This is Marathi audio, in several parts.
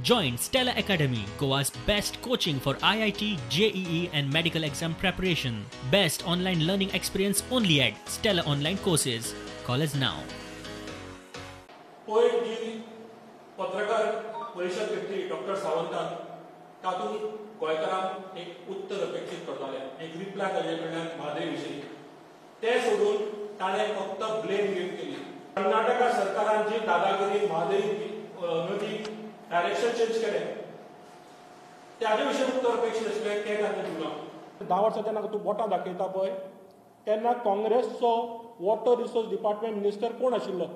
Join Stella Academy, Goa's best coaching for IIT, JEE and medical exam preparation. Best online learning experience only at Stella Online Courses. Call us now. पयर जी पत्रकार परिषद घेतली डॉक्टर सावंतान तातूंत गोंयकारांक एक उत्तर अपेक्षीत करताले, एक रिप्लाय ताजे कडल्यान म्हादय विशीं ते सोडून ताणें फक्त ब्लेम गेम केली. कर्नाटका सरकारान जी दादागिरी म्हादय नदी डायरेक्शन चेंज केलें त्याचे विशीं उत्तर अपेक्षीत आशिल्लें तें ताणें दिवना. 10 वर्सां जेन्ना तूं बोटां दाखयता पळय तेन्ना काँग्रेसचो वॉटर रिसोर्स डिपार्टमेंट मिनिस्टर कोण आशिल्लो?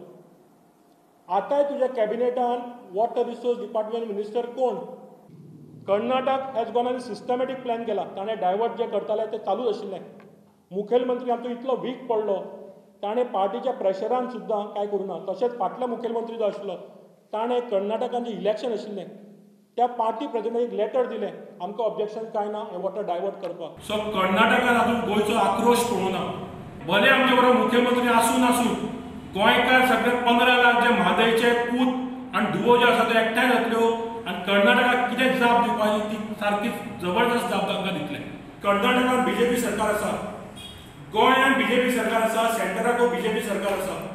आतांय तुज्या कॅबिनेटान वॉटर रिसोर्स डिपार्टमेंट मिनिस्टर कोण? कर्नाटक हॅज गॉन आनी सिस्टमॅटीक प्लॅन केला. ताणें डायवर्ट जे करताले ते चालूच आशिल्लें. मुखेलमंत्री आमचो इतलो वीक पडलो ताणें पार्टीच्या प्रेशरान सुद्दां कांय करूना. तशेंच फाटलो मुखेलमंत्री जो आशिल्लो ताणें कर्नाटकान जें इलेक्शन आशिल्लें त्या पार्टी प्रेसिडेंटाक लेटर दिलें आमकां ऑब्जेक्शन कांय ना हें वॉटर डायवर्ट करपाक. सो कर्नाटकान अजून गोंयचो आक्रोश पळोवना. भले आमचे बरोबर मुखेलमंत्री आसून गोंयकार सगळे 15 लाख जे म्हादयचे पूत आनी धुवो जे आसा ते एकठांय जातल्यो आनी कर्नाटकाक कितें जाप दिवपाची ती सारकीच जबरदस्त जाप तांकां दितले. कर्नाटकान बीजेपी सरकार आसा, गोंयान बीजेपी सरकार आसा, सेंटराक बीजेपी सरकार आसा.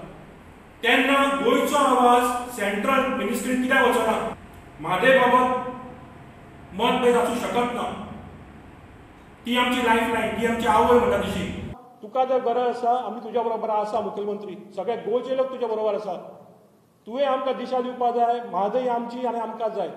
तेन्ना गोंयचो आवाज सेंट्रल मिनिस्ट्रीन कित्याक वचना? म्हादय बाबत मतभेद आसूं शकत ना. ती आमची लायफ लायन, ती आमची आवय म्हणटा तशी. तुका जर गरज आसा आमी तुज्या बरोबर आसा मुखेलमंत्री, सगळे गोंयचे लोक तुज्या बरोबर आसा. तुवें आमकां दिशा दिवपाक जाय. म्हादय आमची आनी आमकां जाय.